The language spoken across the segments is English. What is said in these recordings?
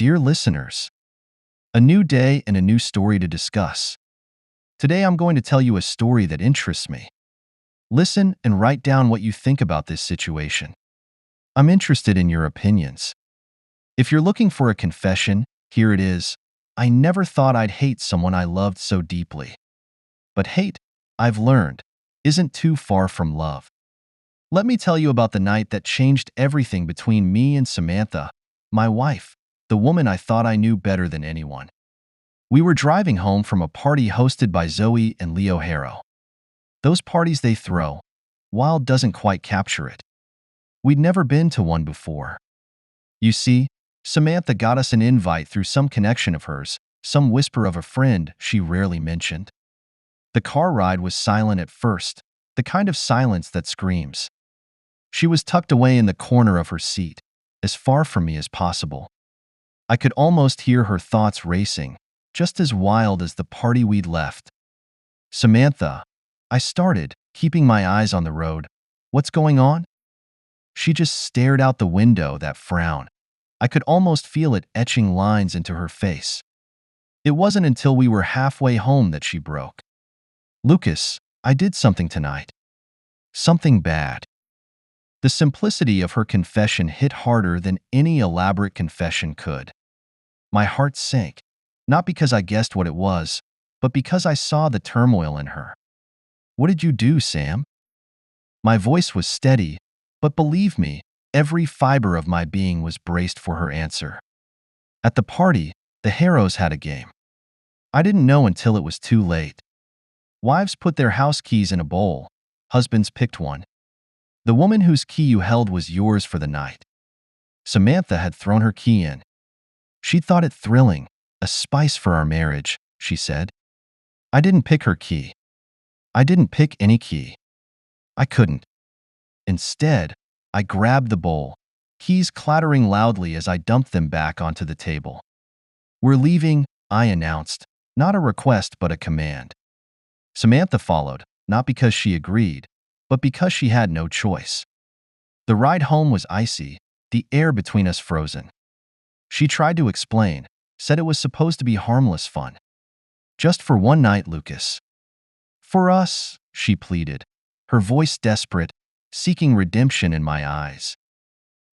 Dear listeners, a new day and a new story to discuss. Today I'm going to tell you a story that interests me. Listen and write down what you think about this situation. I'm interested in your opinions. If you're looking for a confession, here it is. I never thought I'd hate someone I loved so deeply. But hate, I've learned, isn't too far from love. Let me tell you about the night that changed everything between me and Samantha, my wife, the woman I thought I knew better than anyone. We were driving home from a party hosted by Zoe and Leo Harrow. Those parties they throw, Wild doesn't quite capture it. We'd never been to one before. You see, Samantha got us an invite through some connection of hers, some whisper of a friend she rarely mentioned. The car ride was silent at first, the kind of silence that screams. She was tucked away in the corner of her seat, as far from me as possible. I could almost hear her thoughts racing, just as wild as the party we'd left. Samantha, I started, keeping my eyes on the road. What's going on? She just stared out the window, that frown. I could almost feel it etching lines into her face. It wasn't until we were halfway home that she broke. Lucas, I did something tonight. Something bad. The simplicity of her confession hit harder than any elaborate confession could. My heart sank, not because I guessed what it was, but because I saw the turmoil in her. What did you do, Sam? My voice was steady, but believe me, every fiber of my being was braced for her answer. At the party, the Harrows had a game. I didn't know until it was too late. Wives put their house keys in a bowl. Husbands picked one. The woman whose key you held was yours for the night. Samantha had thrown her key in. She thought it thrilling, a spice for our marriage, she said. I didn't pick her key. I didn't pick any key. I couldn't. Instead, I grabbed the bowl, keys clattering loudly as I dumped them back onto the table. We're leaving, I announced, not a request but a command. Samantha followed, not because she agreed, but because she had no choice. The ride home was icy, the air between us frozen. She tried to explain, said it was supposed to be harmless fun. Just for one night, Lucas. For us, she pleaded, her voice desperate, seeking redemption in my eyes.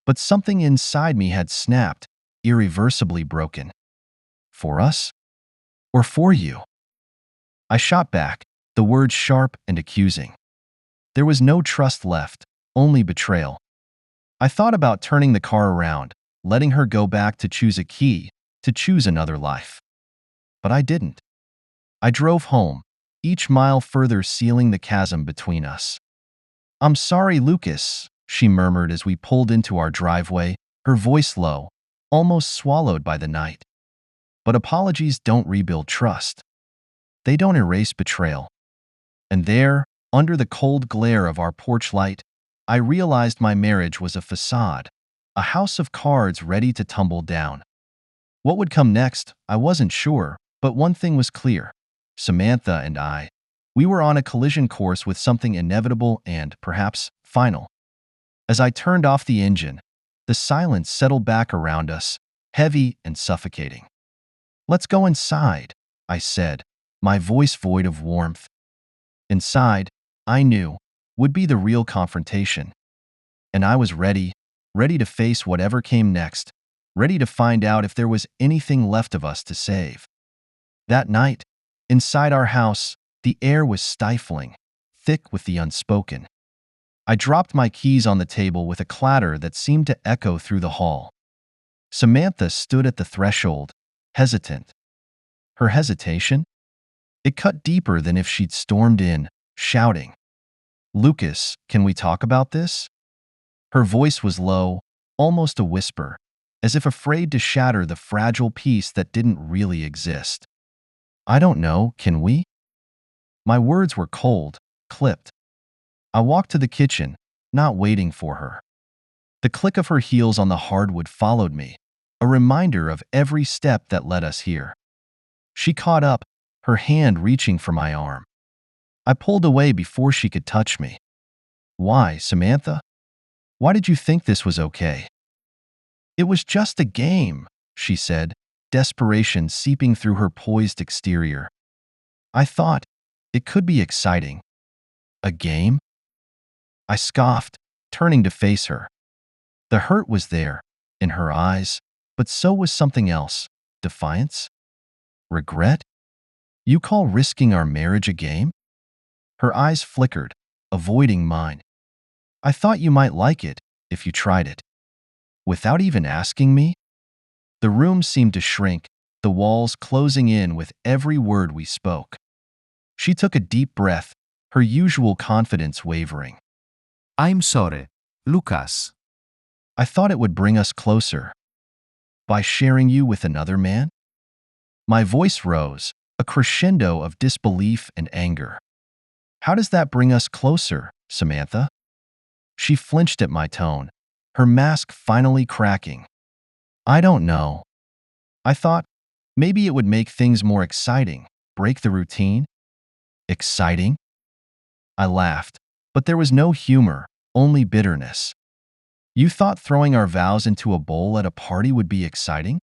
But something inside me had snapped, irreversibly broken. For us? Or for you? I shot back, the words sharp and accusing. There was no trust left, only betrayal. I thought about turning the car around, letting her go back to choose a key, to choose another life. But I didn't. I drove home, each mile further sealing the chasm between us. I'm sorry, Lucas, she murmured as we pulled into our driveway, her voice low, almost swallowed by the night. But apologies don't rebuild trust. They don't erase betrayal. And there, under the cold glare of our porch light, I realized my marriage was a facade, a house of cards ready to tumble down. What would come next, I wasn't sure, but one thing was clear. Samantha and I, we were on a collision course with something inevitable and, perhaps, final. As I turned off the engine, the silence settled back around us, heavy and suffocating. Let's go inside, I said, my voice void of warmth. Inside, I knew, would be the real confrontation. And I was ready to face whatever came next, ready to find out if there was anything left of us to save. That night, inside our house, the air was stifling, thick with the unspoken. I dropped my keys on the table with a clatter that seemed to echo through the hall. Samantha stood at the threshold, hesitant. Her hesitation? It cut deeper than if she'd stormed in, shouting, Lucas, can we talk about this? Her voice was low, almost a whisper, as if afraid to shatter the fragile peace that didn't really exist. I don't know, can we? My words were cold, clipped. I walked to the kitchen, not waiting for her. The click of her heels on the hardwood followed me, a reminder of every step that led us here. She caught up, her hand reaching for my arm. I pulled away before she could touch me. Why, Samantha? Why did you think this was okay? It was just a game, she said, desperation seeping through her poised exterior. I thought it could be exciting. A game? I scoffed, turning to face her. The hurt was there, in her eyes, but so was something else. Defiance? Regret? You call risking our marriage a game? Her eyes flickered, avoiding mine. I thought you might like it if you tried it. Without even asking me? The room seemed to shrink, the walls closing in with every word we spoke. She took a deep breath, her usual confidence wavering. I'm sorry, Lucas. I thought it would bring us closer. By sharing you with another man? My voice rose, a crescendo of disbelief and anger. How does that bring us closer, Samantha? She flinched at my tone, her mask finally cracking. I don't know. I thought maybe it would make things more exciting, break the routine. Exciting? I laughed, but there was no humor, only bitterness. You thought throwing our vows into a bowl at a party would be exciting?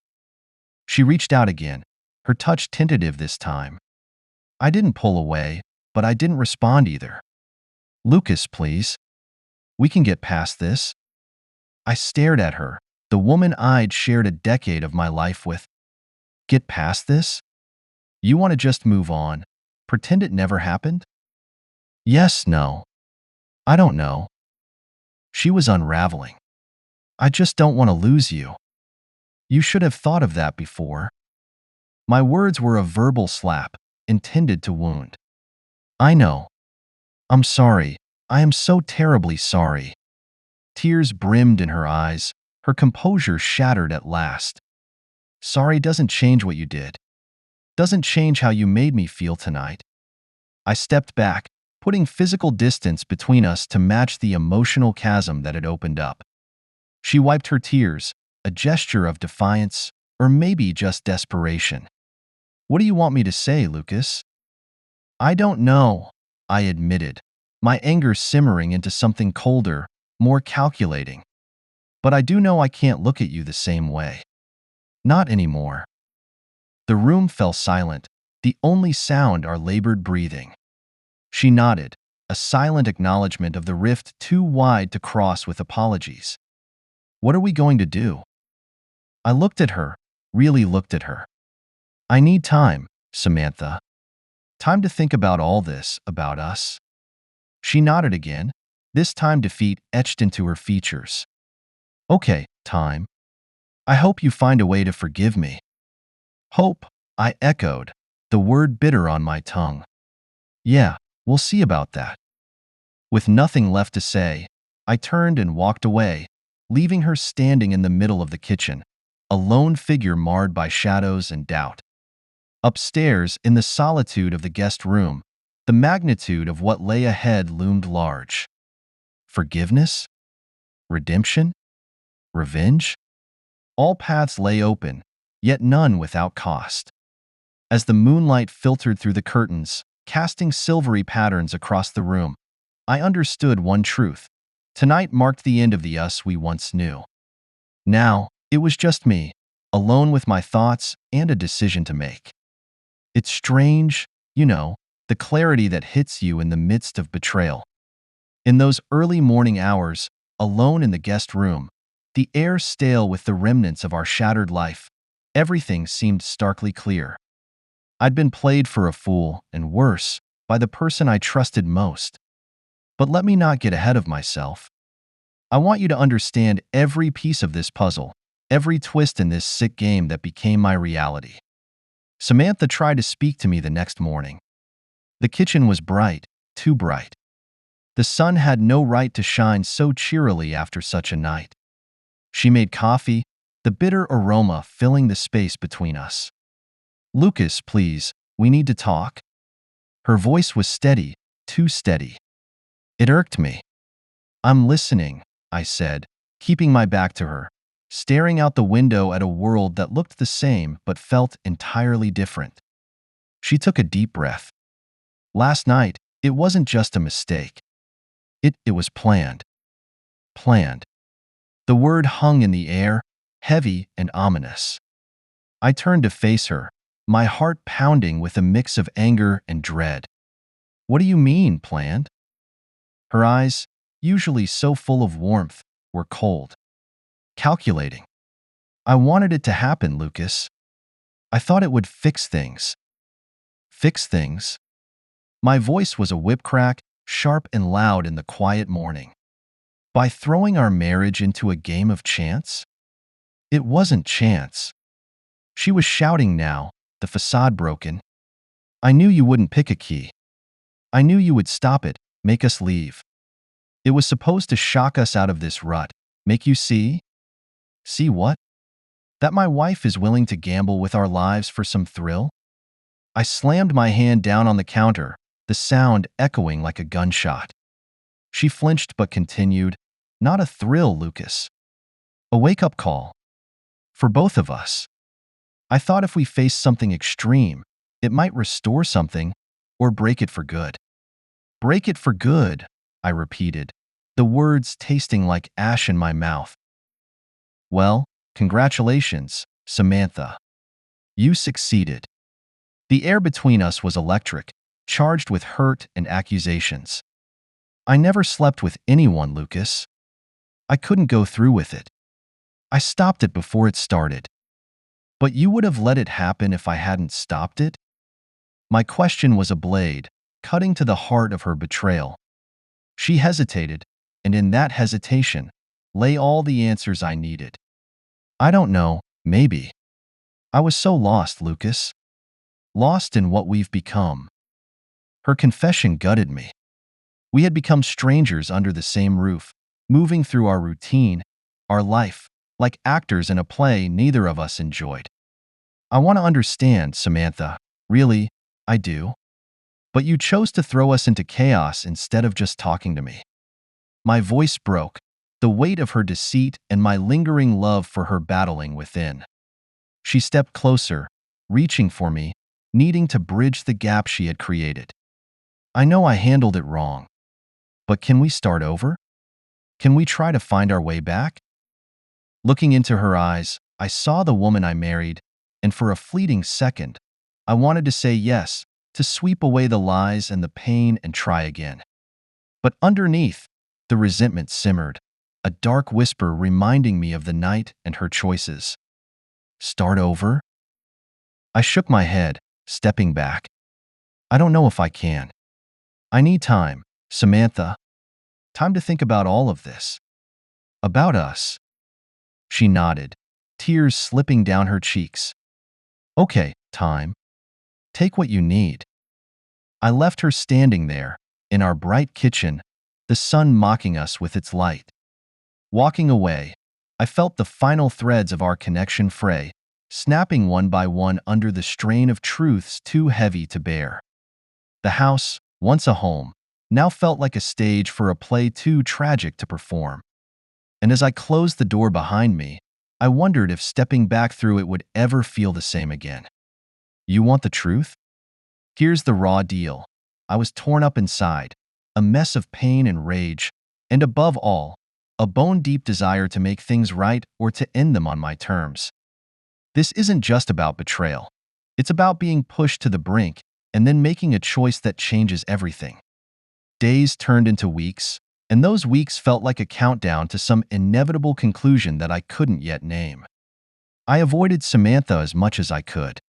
She reached out again, her touch tentative this time. I didn't pull away, but I didn't respond either. Lucas, please. We can get past this. I stared at her, the woman I'd shared a decade of my life with. Get past this? You want to just move on? Pretend it never happened? Yes, no. I don't know. She was unraveling. I just don't want to lose you. You should have thought of that before. My words were a verbal slap, intended to wound. I know. I'm sorry. I am so terribly sorry. Tears brimmed in her eyes, her composure shattered at last. Sorry doesn't change what you did. Doesn't change how you made me feel tonight. I stepped back, putting physical distance between us to match the emotional chasm that had opened up. She wiped her tears, a gesture of defiance, or maybe just desperation. What do you want me to say, Lucas? I don't know, I admitted, my anger simmering into something colder, more calculating. But I do know I can't look at you the same way. Not anymore. The room fell silent, the only sound our labored breathing. She nodded, a silent acknowledgement of the rift too wide to cross with apologies. What are we going to do? I looked at her, really looked at her. I need time, Samantha. Time to think about all this, about us. She nodded again, this time defeat etched into her features. Okay, time. I hope you find a way to forgive me. Hope, I echoed, the word bitter on my tongue. Yeah, we'll see about that. With nothing left to say, I turned and walked away, leaving her standing in the middle of the kitchen, a lone figure marred by shadows and doubt. Upstairs, in the solitude of the guest room, the magnitude of what lay ahead loomed large. Forgiveness? Redemption? Revenge? All paths lay open, yet none without cost. As the moonlight filtered through the curtains, casting silvery patterns across the room, I understood one truth. Tonight marked the end of the us we once knew. Now, it was just me, alone with my thoughts and a decision to make. It's strange, the clarity that hits you in the midst of betrayal. In those early morning hours, alone in the guest room, the air stale with the remnants of our shattered life, everything seemed starkly clear. I'd been played for a fool, and worse, by the person I trusted most. But let me not get ahead of myself. I want you to understand every piece of this puzzle, every twist in this sick game that became my reality. Samantha tried to speak to me the next morning. The kitchen was bright, too bright. The sun had no right to shine so cheerily after such a night. She made coffee, the bitter aroma filling the space between us. Lucas, please, we need to talk. Her voice was steady, too steady. It irked me. I'm listening, I said, keeping my back to her, staring out the window at a world that looked the same but felt entirely different. She took a deep breath. Last night, it wasn't just a mistake. It was planned. Planned. The word hung in the air, heavy and ominous. I turned to face her, my heart pounding with a mix of anger and dread. What do you mean, planned? Her eyes, usually so full of warmth, were cold, calculating. I wanted it to happen, Lucas. I thought it would fix things. Fix things? My voice was a whip crack, sharp and loud in the quiet morning. By throwing our marriage into a game of chance? It wasn't chance. She was shouting now, the facade broken. I knew you wouldn't pick a key. I knew you would stop it, make us leave. It was supposed to shock us out of this rut, make you see? See what? That my wife is willing to gamble with our lives for some thrill? I slammed my hand down on the counter, the sound echoing like a gunshot. She flinched but continued, not a thrill, Lucas. A wake-up call. For both of us. I thought if we faced something extreme, it might restore something or break it for good. Break it for good, I repeated, the words tasting like ash in my mouth. Well, congratulations, Samantha. You succeeded. The air between us was electric, charged with hurt and accusations. I never slept with anyone, Lucas. I couldn't go through with it. I stopped it before it started. But you would have let it happen if I hadn't stopped it? My question was a blade, cutting to the heart of her betrayal. She hesitated, and in that hesitation lay all the answers I needed. I don't know, maybe. I was so lost, Lucas. Lost in what we've become. Her confession gutted me. We had become strangers under the same roof, moving through our routine, our life, like actors in a play neither of us enjoyed. I want to understand, Samantha. Really, I do. But you chose to throw us into chaos instead of just talking to me. My voice broke, the weight of her deceit and my lingering love for her battling within. She stepped closer, reaching for me, needing to bridge the gap she had created. I know I handled it wrong. But can we start over? Can we try to find our way back? Looking into her eyes, I saw the woman I married, and for a fleeting second, I wanted to say yes, to sweep away the lies and the pain and try again. But underneath, the resentment simmered, a dark whisper reminding me of the night and her choices. Start over? I shook my head, stepping back. I don't know if I can. I need time, Samantha. Time to think about all of this. About us. She nodded, tears slipping down her cheeks. Okay, time. Take what you need. I left her standing there, in our bright kitchen, the sun mocking us with its light. Walking away, I felt the final threads of our connection fray, snapping one by one under the strain of truths too heavy to bear. The house, once a home, now felt like a stage for a play too tragic to perform. And as I closed the door behind me, I wondered if stepping back through it would ever feel the same again. You want the truth? Here's the raw deal. I was torn up inside, a mess of pain and rage, and above all, a bone-deep desire to make things right or to end them on my terms. This isn't just about betrayal. It's about being pushed to the brink and then making a choice that changes everything. Days turned into weeks, and those weeks felt like a countdown to some inevitable conclusion that I couldn't yet name. I avoided Samantha as much as I could.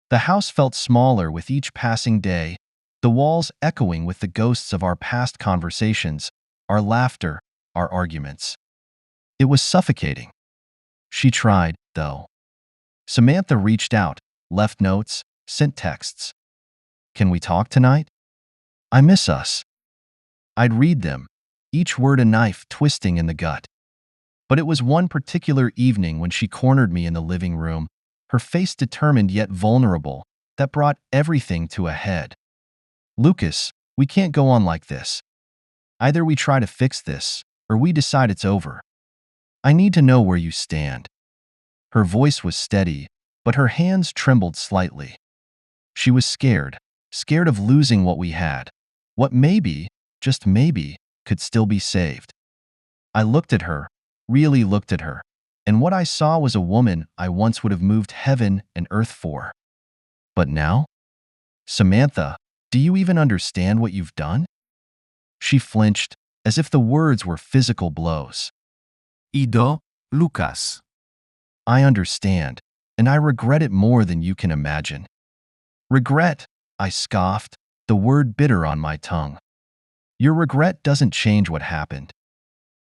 The house felt smaller with each passing day, the walls echoing with the ghosts of our past conversations, our laughter, our arguments. It was suffocating. She tried, though. Samantha reached out, left notes, sent texts. Can we talk tonight? I miss us. I'd read them, each word a knife twisting in the gut. But it was one particular evening when she cornered me in the living room, her face determined yet vulnerable, that brought everything to a head. Lucas, we can't go on like this. Either we try to fix this, or we decide it's over. I need to know where you stand. Her voice was steady, but her hands trembled slightly. She was scared, scared of losing what we had, what maybe, just maybe, could still be saved. I looked at her, really looked at her. And what I saw was a woman I once would have moved heaven and earth for. But now? Samantha, do you even understand what you've done? She flinched, as if the words were physical blows. Ido, Lucas. I understand, and I regret it more than you can imagine. Regret, I scoffed, the word bitter on my tongue. Your regret doesn't change what happened.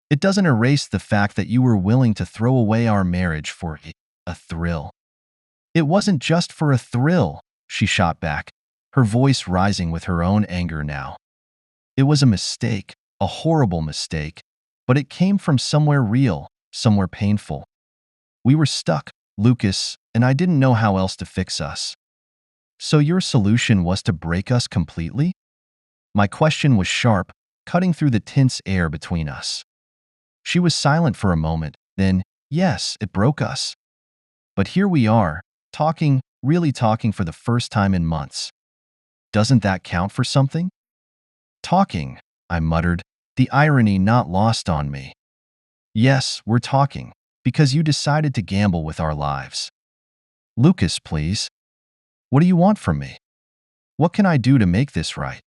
It doesn't erase the fact that you were willing to throw away our marriage for a thrill. It wasn't just for a thrill, she shot back, her voice rising with her own anger now. It was a mistake, a horrible mistake, but it came from somewhere real, somewhere painful. We were stuck, Lucas, and I didn't know how else to fix us. So your solution was to break us completely? My question was sharp, cutting through the tense air between us. She was silent for a moment, then, yes, it broke us. But here we are, talking, really talking for the first time in months. Doesn't that count for something? Talking, I muttered, the irony not lost on me. Yes, we're talking, because you decided to gamble with our lives. Lucas, please. What do you want from me? What can I do to make this right?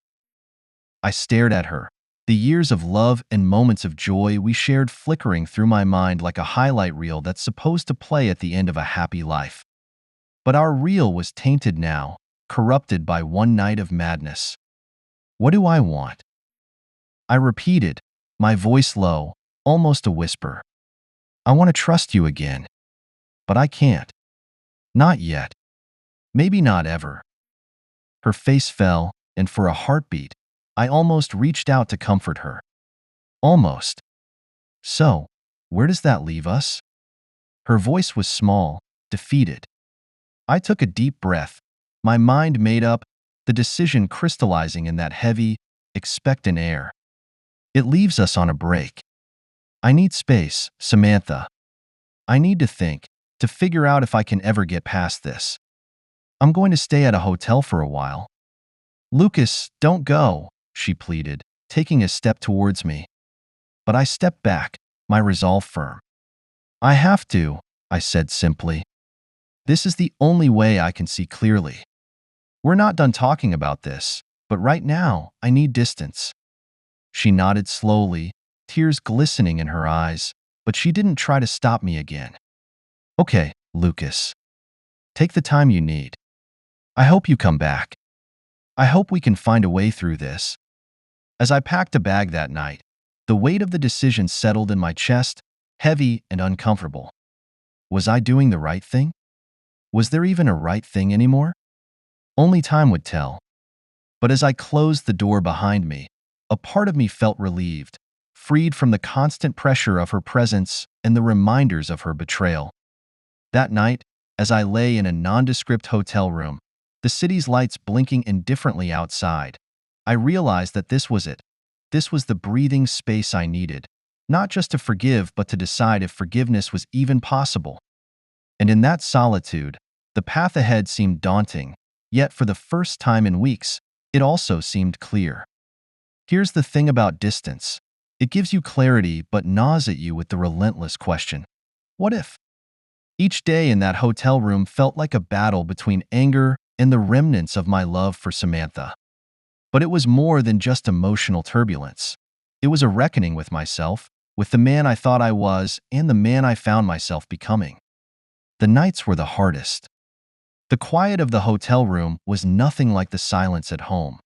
I stared at her, the years of love and moments of joy we shared flickering through my mind like a highlight reel that's supposed to play at the end of a happy life. But our reel was tainted now, corrupted by one night of madness. What do I want? I repeated, my voice low, almost a whisper. I want to trust you again. But I can't. Not yet. Maybe not ever. Her face fell, and for a heartbeat, I almost reached out to comfort her. Almost. So, where does that leave us? Her voice was small, defeated. I took a deep breath, my mind made up, the decision crystallizing in that heavy, expectant air. It leaves us on a break. I need space, Samantha. I need to think, to figure out if I can ever get past this. I'm going to stay at a hotel for a while. Lucas, don't go, she pleaded, taking a step towards me. But I stepped back, my resolve firm. I have to, I said simply. This is the only way I can see clearly. We're not done talking about this, but right now, I need distance. She nodded slowly, tears glistening in her eyes, but she didn't try to stop me again. Okay, Lucas. Take the time you need. I hope you come back. I hope we can find a way through this. As I packed a bag that night, the weight of the decision settled in my chest, heavy and uncomfortable. Was I doing the right thing? Was there even a right thing anymore? Only time would tell. But as I closed the door behind me, a part of me felt relieved, freed from the constant pressure of her presence and the reminders of her betrayal. That night, as I lay in a nondescript hotel room, the city's lights blinking indifferently outside, I realized that this was it. This was the breathing space I needed, not just to forgive but to decide if forgiveness was even possible. And in that solitude, the path ahead seemed daunting, yet for the first time in weeks, it also seemed clear. Here's the thing about distance. It gives you clarity but gnaws at you with the relentless question, what if? Each day in that hotel room felt like a battle between anger and the remnants of my love for Samantha. But it was more than just emotional turbulence. It was a reckoning with myself, with the man I thought I was, and the man I found myself becoming. The nights were the hardest. The quiet of the hotel room was nothing like the silence at home.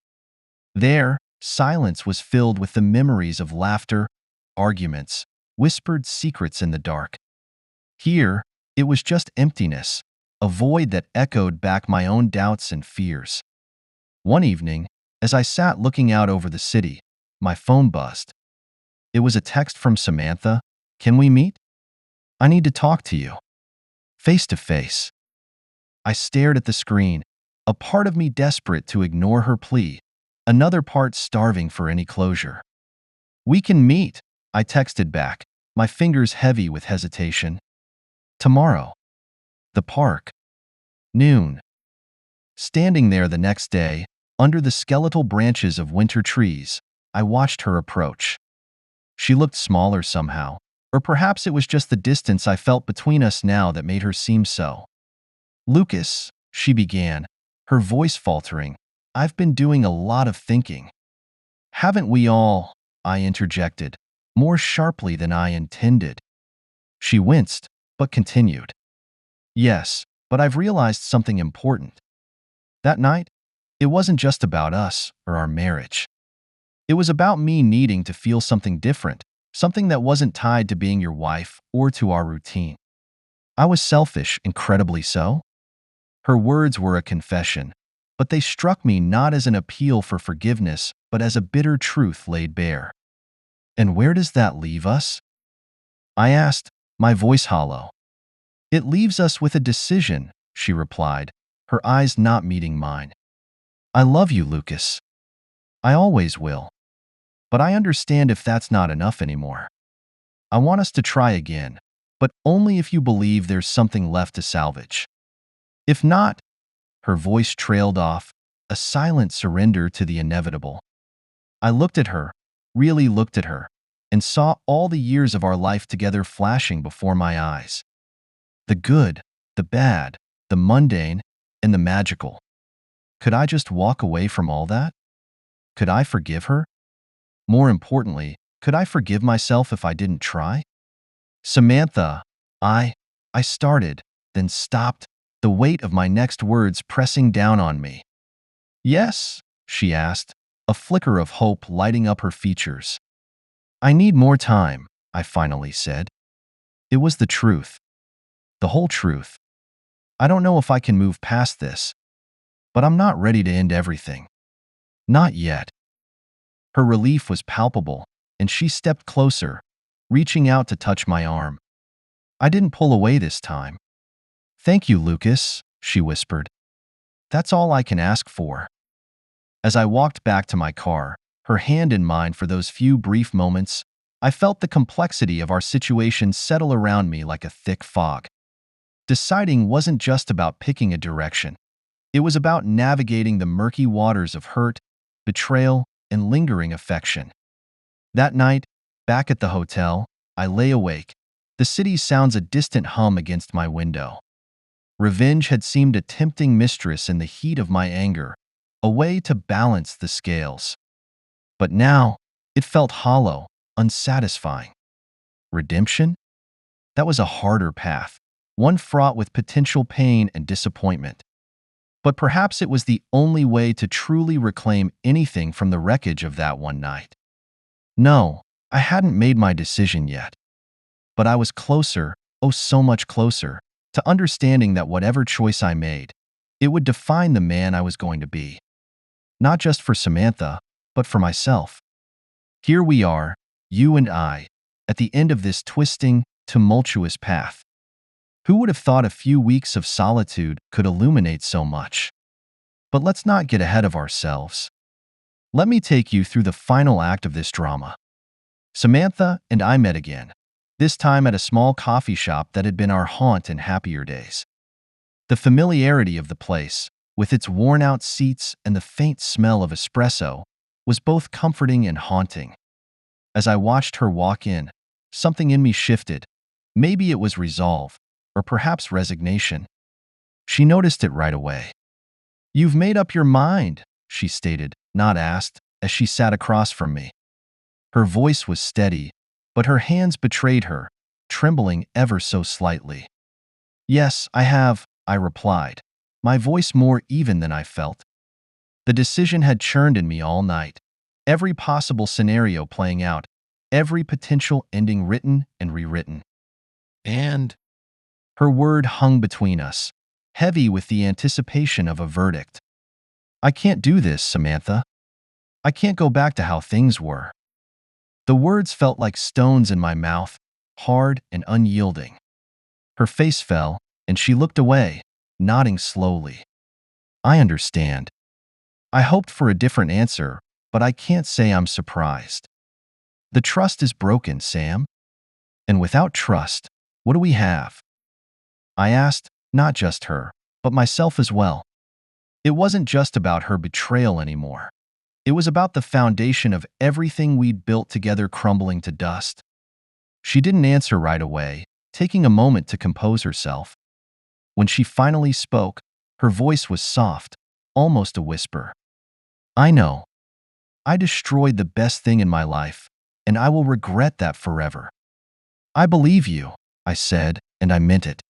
There, silence was filled with the memories of laughter, arguments, whispered secrets in the dark. Here, it was just emptiness, a void that echoed back my own doubts and fears. One evening, as I sat looking out over the city, my phone buzzed. It was a text from Samantha. Can we meet? I need to talk to you. Face to face. I stared at the screen, a part of me desperate to ignore her plea, another part starving for any closure. We can meet, I texted back, my fingers heavy with hesitation. Tomorrow. The park. Noon. Standing there the next day, under the skeletal branches of winter trees, I watched her approach. She looked smaller somehow, Or perhaps it was just the distance I felt between us now that made her seem so. Lucas, she began, her voice faltering, I've been doing a lot of thinking. Haven't we all? I interjected, more sharply than I intended. She winced, but continued. Yes, but I've realized something important. That night, it wasn't just about us or our marriage. It was about me needing to feel something different, something that wasn't tied to being your wife or to our routine. I was selfish, incredibly so. Her words were a confession, but they struck me not as an appeal for forgiveness, but as a bitter truth laid bare. And where does that leave us? I asked, my voice hollow. It leaves us with a decision, she replied, her eyes not meeting mine. I love you, Lucas. I always will. But I understand if that's not enough anymore. I want us to try again, but only if you believe there's something left to salvage. If not, her voice trailed off, a silent surrender to the inevitable. I looked at her, really looked at her, and saw all the years of our life together flashing before my eyes. The good, the bad, the mundane, and the magical. Could I just walk away from all that? Could I forgive her? More importantly, could I forgive myself if I didn't try? Samantha, I started, then stopped, the weight of my next words pressing down on me. Yes, she asked, a flicker of hope lighting up her features. I need more time, I finally said. It was the truth. The whole truth. I don't know if I can move past this, but I'm not ready to end everything. Not yet. Her relief was palpable, and she stepped closer, reaching out to touch my arm. I didn't pull away this time. Thank you, Lucas, she whispered. That's all I can ask for. As I walked back to my car, her hand in mine for those few brief moments, I felt the complexity of our situation settle around me like a thick fog. Deciding wasn't just about picking a direction. It was about navigating the murky waters of hurt, betrayal, and lingering affection. That night, back at the hotel, I lay awake, the city's sounds a distant hum against my window. Revenge had seemed a tempting mistress in the heat of my anger, a way to balance the scales. But now, it felt hollow, unsatisfying. Redemption? That was a harder path, one fraught with potential pain and disappointment. But perhaps it was the only way to truly reclaim anything from the wreckage of that one night. No, I hadn't made my decision yet. But I was closer, oh so much closer, to understanding that whatever choice I made, it would define the man I was going to be. Not just for Samantha, but for myself. Here we are, you and I, at the end of this twisting, tumultuous path. Who would have thought a few weeks of solitude could illuminate so much? But let's not get ahead of ourselves. Let me take you through the final act of this drama. Samantha and I met again, this time at a small coffee shop that had been our haunt in happier days. The familiarity of the place, with its worn-out seats and the faint smell of espresso, was both comforting and haunting. As I watched her walk in, something in me shifted. Maybe it was resolve, or perhaps resignation. She noticed it right away. "You've made up your mind," she stated, not asked, as she sat across from me. Her voice was steady, but her hands betrayed her, trembling ever so slightly. "Yes, I have," I replied, my voice more even than I felt. The decision had churned in me all night, every possible scenario playing out, every potential ending written and rewritten. And her word hung between us, heavy with the anticipation of a verdict. "I can't do this, Samantha. I can't go back to how things were." The words felt like stones in my mouth, hard and unyielding. Her face fell, and she looked away, nodding slowly. "I understand. I hoped for a different answer, but I can't say I'm surprised. The trust is broken, Sam. And without trust, what do we have?" I asked, not just her, but myself as well. It wasn't just about her betrayal anymore. It was about the foundation of everything we'd built together crumbling to dust. She didn't answer right away, taking a moment to compose herself. When she finally spoke, her voice was soft, almost a whisper. I know. I destroyed the best thing in my life, and I will regret that forever. I believe you, I said, and I meant it.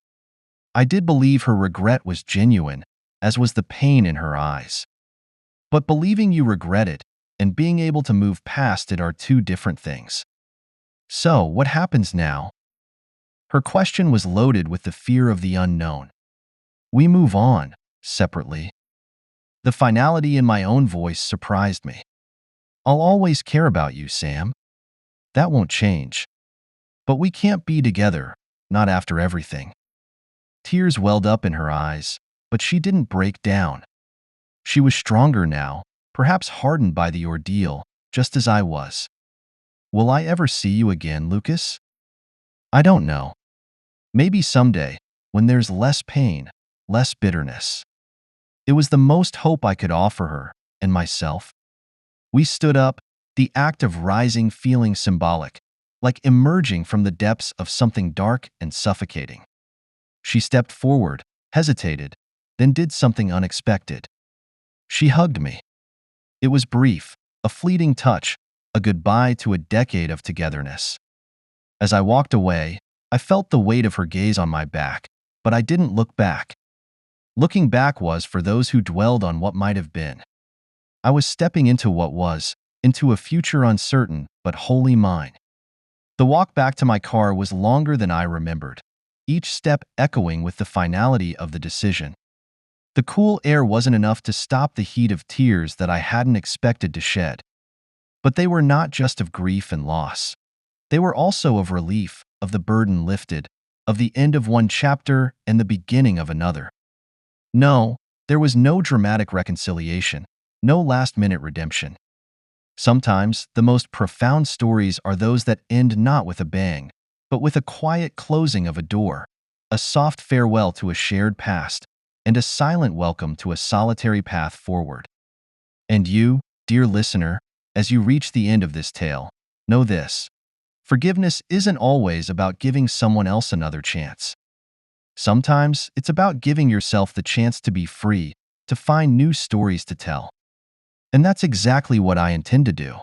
I did believe her regret was genuine, as was the pain in her eyes. But believing you regret it and being able to move past it are two different things. So, what happens now? Her question was loaded with the fear of the unknown. We move on, separately. The finality in my own voice surprised me. I'll always care about you, Sam. That won't change. But we can't be together, not after everything. Tears welled up in her eyes, but she didn't break down. She was stronger now, perhaps hardened by the ordeal, just as I was. Will I ever see you again, Lucas? I don't know. Maybe someday, when there's less pain, less bitterness. It was the most hope I could offer her, and myself. We stood up, the act of rising feeling symbolic, like emerging from the depths of something dark and suffocating. She stepped forward, hesitated, then did something unexpected. She hugged me. It was brief, a fleeting touch, a goodbye to a decade of togetherness. As I walked away, I felt the weight of her gaze on my back, but I didn't look back. Looking back was for those who dwelled on what might have been. I was stepping into what was, into a future uncertain but wholly mine. The walk back to my car was longer than I remembered, each step echoing with the finality of the decision. The cool air wasn't enough to stop the heat of tears that I hadn't expected to shed. But they were not just of grief and loss. They were also of relief, of the burden lifted, of the end of one chapter and the beginning of another. No, there was no dramatic reconciliation, no last-minute redemption. Sometimes, the most profound stories are those that end not with a bang, but with a quiet closing of a door, a soft farewell to a shared past, and a silent welcome to a solitary path forward. And you, dear listener, as you reach the end of this tale, know this. Forgiveness isn't always about giving someone else another chance. Sometimes, it's about giving yourself the chance to be free, to find new stories to tell. And that's exactly what I intend to do.